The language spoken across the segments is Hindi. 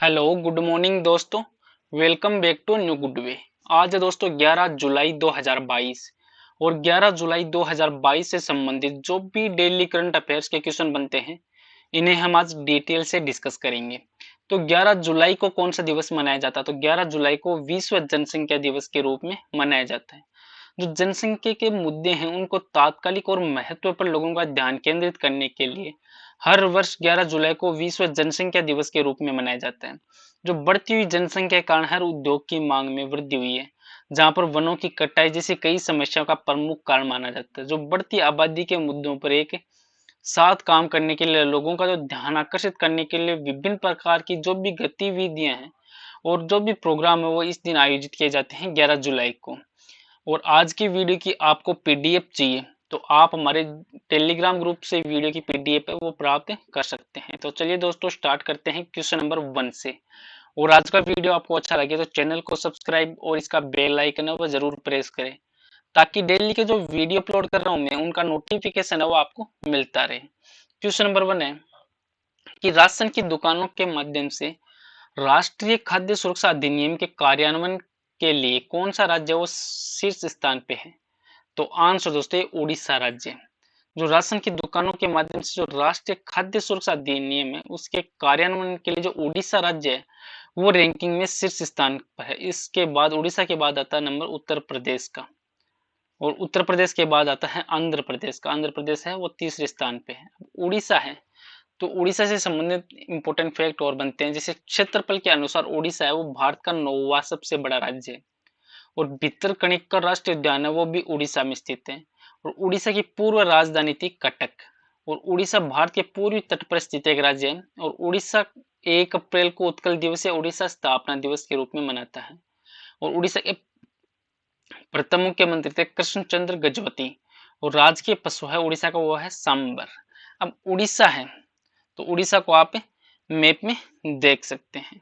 हेलो गुड मॉर्निंग दोस्तों। Welcome back to new good way. आज है दोस्तों 11 जुलाई 2022 और 11 जुलाई 2022 से संबंधित जो भी डेली करंट अफेयर्स के क्वेश्चन बनते हैं इन्हें हम आज डिटेल से डिस्कस करेंगे। तो 11 जुलाई को कौन सा दिवस मनाया जाता है? तो 11 जुलाई को विश्व जनसंख्या दिवस के रूप में मनाया जाता है। जो जनसंख्या के मुद्दे हैं उनको तात्कालिक और महत्व पर लोगों का ध्यान केंद्रित करने के लिए हर वर्ष 11 जुलाई को विश्व जनसंख्या दिवस के रूप में मनाया जाता है। जो बढ़ती हुई जनसंख्या के कारण हर उद्योग की मांग में वृद्धि हुई है, जहां पर वनों की कटाई जैसी कई समस्याओं का प्रमुख कारण माना जाता है। जो बढ़ती आबादी के मुद्दों पर एक साथ काम करने के लिए, लोगों का जो ध्यान आकर्षित करने के लिए विभिन्न प्रकार की जो भी गतिविधियां हैं और जो भी प्रोग्राम है वो इस दिन आयोजित किए जाते हैं 11 जुलाई को। और आज की वीडियो की आपको पीडीएफ चाहिए तो आप हमारे टेलीग्राम ग्रुप से वीडियो की पीडीएफ है वो प्राप्त कर सकते हैं। तो चलिए दोस्तों स्टार्ट करते हैं क्वेश्चन नंबर 1 से। और आज का वीडियो आपको अच्छा लगे तो चैनल को सब्सक्राइब और इसका बेल आइकन है वो जरूर प्रेस करें, ताकि डेली के जो वीडियो अपलोड कर रहा हूं मैं उनका नोटिफिकेशन है वो आपको मिलता रहे। क्वेश्चन नंबर 1 है कि राशन की दुकानों के माध्यम से राष्ट्रीय खाद्य सुरक्षा अधिनियम के कार्यान्वयन के लिए कौन सा राज्य वो शीर्ष स्थान पे है? तो आंसर दोस्तों उड़ीसा राज्य। जो राशन की दुकानों के माध्यम से जो राष्ट्रीय खाद्य सुरक्षा अधिनियम है उसके कार्यान्वयन के लिए जो उड़ीसा राज्य है वो रैंकिंग में शीर्ष स्थान पर है। इसके बाद उड़ीसा के बाद आता है नंबर उत्तर प्रदेश का, और उत्तर प्रदेश के बाद आता है आंध्र प्रदेश का। आंध्र प्रदेश है वो तीसरे स्थान पे है। उड़ीसा है तो उड़ीसा से संबंधित इंपॉर्टेंट फैक्ट और बनते हैं। जैसे क्षेत्रफल के अनुसार उड़ीसा है वो भारत का 9वां सबसे बड़ा राज्य है, और भितरकनिका राष्ट्रीय उद्यान है वो भी उड़ीसा में स्थित है। और उड़ीसा की पूर्व राजधानी थी कटक। और उड़ीसा भारत के पूर्वी तट पर स्थित एक राज्य है। और उड़ीसा 1 अप्रैल को उत्कल दिवस या उड़ीसा स्थापना दिवस के रूप में मनाता है। और उड़ीसा के प्रथम मुख्यमंत्री थे कृष्णचंद्र गजपति। और राजकीय पशु है उड़ीसा का वो है सांबर। अब उड़ीसा है तो उड़ीसा को आप मैप में देख सकते हैं।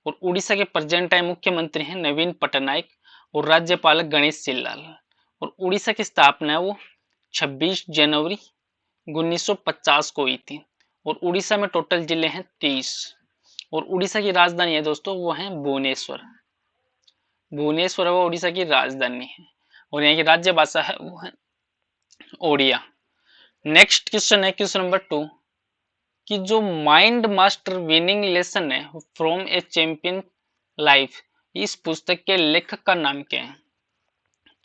और उड़ीसा के प्रेजेंट टाइम मुख्यमंत्री हैं नवीन पटनायक और राज्यपाल गणेश शिलाल। और उड़ीसा की स्थापना है वो 26 जनवरी 1950 को हुई थी। और उड़ीसा में टोटल जिले हैं 30। और उड़ीसा की राजधानी है दोस्तों वो है भुवनेश्वर। भुवनेश्वर वो उड़ीसा की राजधानी है। और यहाँ की राज्य भाषा है वो है ओडिया। नेक्स्ट क्वेश्चन है क्वेश्चन नंबर 2 कि जो माइंड मास्टर विनिंग लेसन है फ्रॉम ए चैंपियन लाइफ, इस पुस्तक के लेखक का नाम क्या है?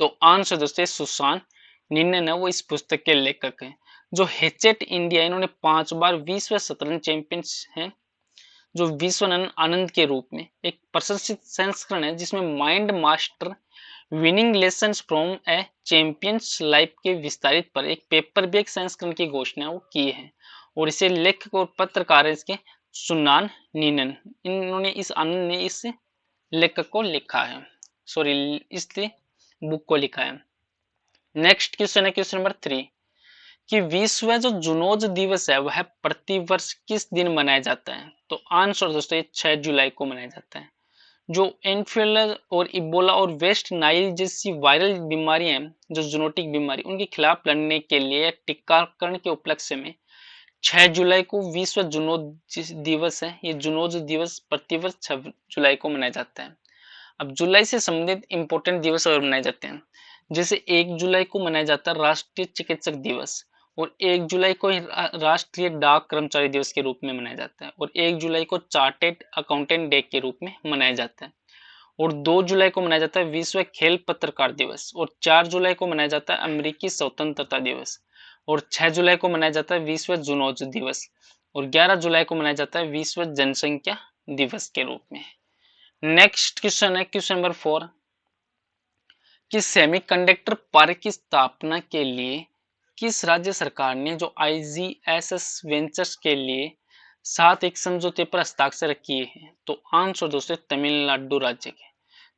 तो आंसर दोस्तों सुशांत निन्नन है वो इस पुस्तक के लेखक हैं। जो हेचेट इंडिया इन्होंने 5 बार विश्व शतरंज चैंपियंस हैं। जो विश्व आनंद के रूप में एक प्रशंसित संस्करण है जिसमें mind master winning lessons from A champions life के विस्तारित पर एक पेपर बैक संस्करण की घोषणा वो की है। और इसे लेखक और पत्रकार इसके सुनान नीनन, इन्होंने इस आनंद ने इस लेखक को लिखा है, सॉरी इसलिए बुक को लिखा है। नेक्स्ट क्वेश्चन है क्वेश्चन नंबर 3 कि विश्व जो जूनोज दिवस है वह प्रतिवर्ष किस दिन मनाया जाता है? तो आंसर दोस्तों 6 जुलाई को मनाया जाता है। जो इन्फ्लुएंजा और इबोला और वेस्ट नाइल जैसी वायरल बीमारियां हैं, जो जूनोटिक बीमारी, उनके खिलाफ लड़ने के लिए टीकाकरण के उपलक्ष्य में 6 जुलाई को विश्व जूनोज दिवस है। ये जूनोज दिवस प्रतिवर्ष 6 जुलाई को मनाया जाता है। अब जुलाई से संबंधित इंपॉर्टेंट दिवस और मनाए जाते हैं। जैसे 1 जुलाई को मनाया जाता है राष्ट्रीय चिकित्सक दिवस, और 1 जुलाई को राष्ट्रीय डाक कर्मचारी दिवस के रूप में मनाया जाता है, और 1 जुलाई को चार्टेड अकाउंटेंट डे के रूप में मनाया जाता है, और 2 जुलाई को मनाया जाता है विश्व खेल पत्रकार दिवस, और 4 जुलाई को मनाया जाता है अमेरिकी स्वतंत्रता दिवस, और 6 जुलाई को मनाया जाता है विश्व जूनोज दिवस, और 11 जुलाई को मनाया जाता है विश्व जनसंख्या दिवस के रूप में। नेक्स्ट क्वेश्चन है क्वेश्चन नंबर 4 कि सेमीकंडक्टर पार्क की स्थापना के लिए किस राज्य सरकार ने जो आईजीएसएस वेंचर्स के लिए 7 एक समझौते पर हस्ताक्षर किए हैं? तो आंसर दोस्तों तमिलनाडु राज्य के,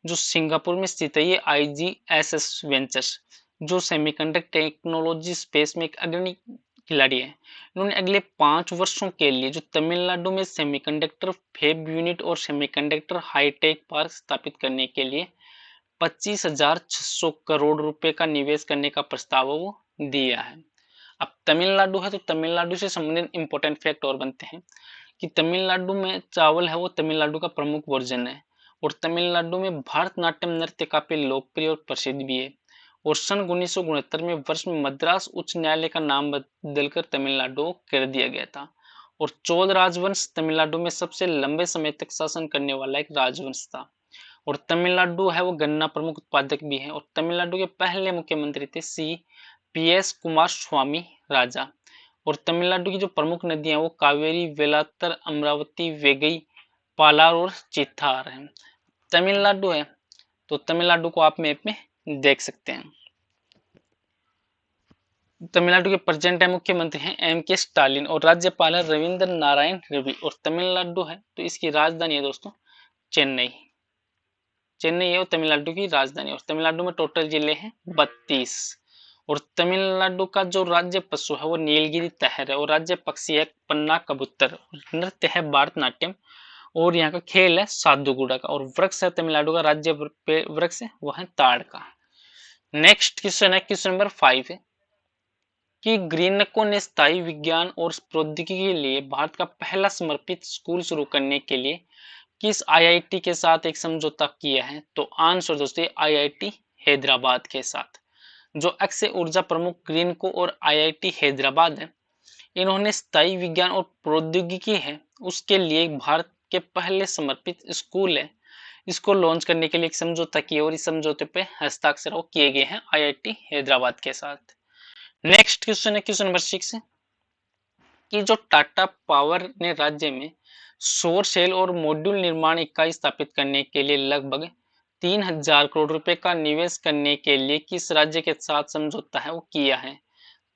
जो सिंगापुर में स्थित है ये आईजीएसएस वेंचर्स, जो सेमीकंडक्टर टेक्नोलॉजी स्पेस में एक अग्रणी खिलाड़ी है। इन्होंने अगले 5 वर्षों के लिए जो तमिलनाडु में सेमीकंडक्टर फैब यूनिट और सेमीकंडक्टर हाईटेक पार्क स्थापित करने के लिए 25,600 करोड़ रुपए का निवेश करने का प्रस्ताव वो दिया है। अब तमिलनाडु है तो तमिलनाडु से संबंधित इंपॉर्टेंट फैक्ट और बनते हैं। कि तमिलनाडु में चावल है वो तमिलनाडु का प्रमुख भोजन है और तमिलनाडु में भरतनाट्यम नृत्य काफी लोकप्रिय और प्रसिद्ध भी है। और सन 1969 में वर्ष में मद्रास उच्च न्यायालय का नाम बदलकर तमिलनाडु कर दिया गया था। और चोल राजवंश तमिलनाडु में सबसे लंबे समय तक शासन करने वाला एक राजवंश था। और तमिलनाडु है वो गन्ना प्रमुख उत्पादक भी है। और तमिलनाडु के पहले मुख्यमंत्री थे PS कुमार स्वामी राजा। और तमिलनाडु की जो प्रमुख नदियां वो कावेरी, वेलातर, अमरावती, वेगई, पालार और चित्तार है। तमिलनाडु है तो तमिलनाडु को आप मैप में देख सकते हैं। तमिलनाडु के प्रेजेंट है मुख्यमंत्री हैं MK स्टालिन और राज्यपाल है रविंद्र नारायण रवि। और तमिलनाडु है तो इसकी राजधानी है दोस्तों चेन्नई। चेन्नई है तमिलनाडु की राजधानी। और तमिलनाडु में टोटल जिले हैं 32। और तमिलनाडु का जो राज्य पशु है वो नीलगिरी तहर है और राज्य पक्षी है पन्ना कबूतर। नृत्य है भरतनाट्यम और यहाँ का खेल है सादुगुड़ा का। और वृक्ष है तमिलनाडु का राज्य वृक्ष है वह है ताड़ का। नेक्स्ट क्वेश्चन है क्वेश्चन नंबर 5 है कि ग्रीनको ने स्थायी विज्ञान और प्रौद्योगिकी के लिए भारत का पहला समर्पित स्कूल शुरू करने के लिए किस IIT के साथ एक समझौता किया है? तो आंसर दोस्तों IIT हैदराबाद के साथ। जो अक्षय ऊर्जा प्रमुख ग्रीनको और IIT हैदराबाद है, इन्होंने स्थायी विज्ञान और प्रौद्योगिकी है उसके लिए भारत के पहले समर्पित स्कूल है इसको लॉन्च करने के लिए एक समझौता किया और इस समझौते पे हस्ताक्षर किए गए हैं IIT हैदराबाद के साथ। नेक्स्ट क्वेश्चन है क्वेश्चन नंबर 6 कि जो टाटा पावर ने राज्य में सौर सेल और मॉड्यूल निर्माण इकाई स्थापित करने के लिए लगभग 3000 करोड़ रुपए का निवेश करने के लिए किस राज्य के साथ समझौता है वो किया है?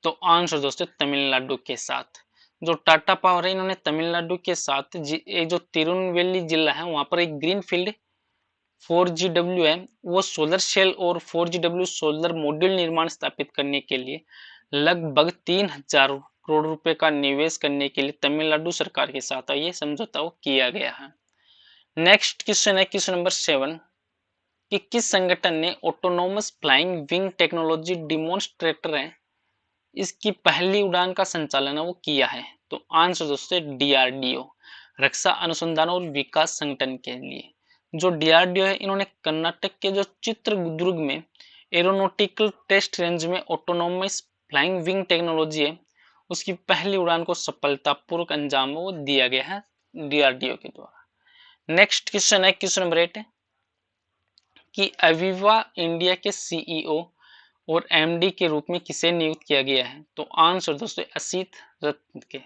तो आंसर दोस्तों तमिलनाडु के साथ। जो टाटा पावर है इन्होंने तमिलनाडु के साथ एक जो तिरुनेलवेली जिला है वहां पर एक ग्रीन फील्ड 4GW है वो सोलर सेल और 4GW सोलर मॉड्यूल निर्माण स्थापित करने के लिए लगभग 3000 करोड़ रुपए का निवेश करने के लिए तमिलनाडु सरकार के साथ ये समझौता किया गया है। नेक्स्ट क्वेश्चन है क्वेश्चन नंबर 7 कि किस संगठन ने autonomous flying wing technology demonstrator है इसकी पहली उड़ान का संचालन वो किया है? तो आंसर दोस्तों DRDO रक्षा अनुसंधान और विकास संगठन के लिए। जो DRDO है इन्होंने कर्नाटक के जो चित्रदुर्ग में एरोनॉटिकल टेस्ट रेंज में ऑटोनोमस फ्लाइंग विंग टेक्नोलॉजी है उसकी पहली उड़ान को सफलतापूर्वक अंजाम वो दिया गया है DRDO के द्वारा। नेक्स्ट क्वेश्चन है क्वेश्चन नंबर 8 कि अविवा इंडिया के CEO और MD के रूप में किसे नियुक्त किया गया है? तो आंसर दोस्तों असित रथ के।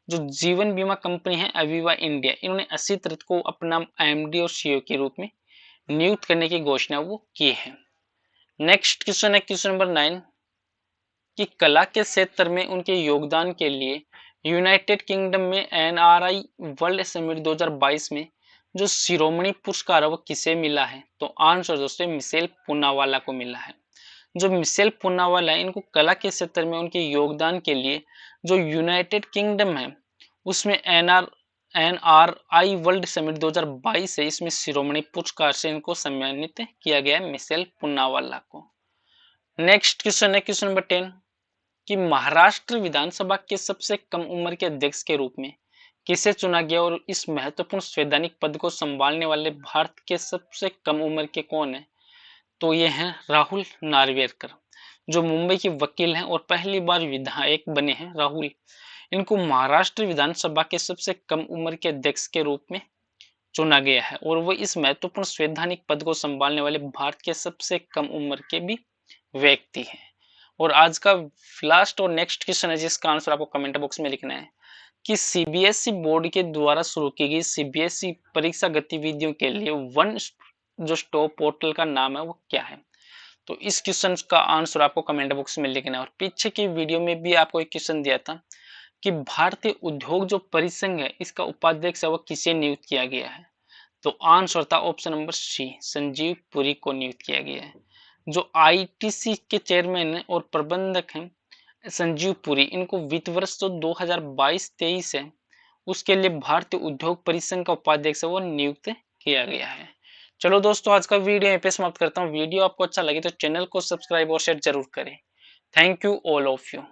जो जीवन बीमा कंपनी है अविवा इंडिया इन्होंने असित रथ को अपना MD और CEO के रूप में नियुक्त करने की घोषणा वो की है। नेक्स्ट क्वेश्चन है क्वेश्चन नंबर 9 कि कला के क्षेत्र में उनके योगदान के लिए यूनाइटेड किंगडम में NRI वर्ल्ड समिट 2022 में जो शिरोमणि पुरस्कार है वो किसे मिला है? तो आंसर दोस्तों मिशेल पूनावाला को मिला है। जो मिशेल पूनावाला है इनको कला के क्षेत्र में उनके योगदान के लिए जो यूनाइटेड किंगडम है उसमें NRI वर्ल्ड समिट 2022 है इसमें शिरोमणि पुरस्कार से इनको सम्मानित किया गया है मिशेल पूनावाला को। नेक्स्ट क्वेश्चन है क्वेश्चन नंबर 10 कि महाराष्ट्र विधानसभा के सबसे कम उम्र के अध्यक्ष के रूप में किसे चुना गया और इस महत्वपूर्ण संवैधानिक पद को संभालने वाले भारत के सबसे कम उम्र के कौन है? तो ये हैं राहुल नार्वेकर जो मुंबई के वकील हैं और पहली बार विधायक बने हैं राहुल। इनको महाराष्ट्र विधानसभा के सबसे कम उम्र के अध्यक्ष के रूप में चुना गया है और वो इस महत्वपूर्ण संवैधानिक पद को संभालने वाले भारत के सबसे कम उम्र के भी व्यक्ति हैं। और आज का लास्ट और नेक्स्ट क्वेश्चन है जिसका आंसर आपको कमेंट बॉक्स में लिखना है कि CBSE बोर्ड के द्वारा शुरू की गई CBSE परीक्षा गतिविधियों के लिए वन जो स्टॉप पोर्टल का नाम है वो क्या है? तो इस क्वेश्चन का आंसर आपको कमेंट बॉक्स में लिखना है। और पीछे की वीडियो में भी आपको एक क्वेश्चन दिया था कि भारतीय उद्योग जो परिसंघ है इसका उपाध्यक्ष है वो किसे नियुक्त किया गया है? तो आंसर था option number C Sanjeev Puri को नियुक्त किया गया है। जो ITC के चेयरमैन है और प्रबंधक हैं संजीव पुरी इनको वित्त वर्ष जो 2022-23 है उसके लिए भारतीय उद्योग परिसंघ का उपाध्यक्ष वो नियुक्त किया गया है। चलो दोस्तों आज का वीडियो यहीं पे समाप्त करता हूँ। वीडियो आपको अच्छा लगे तो चैनल को सब्सक्राइब और शेयर जरूर करें। Thank you all of you.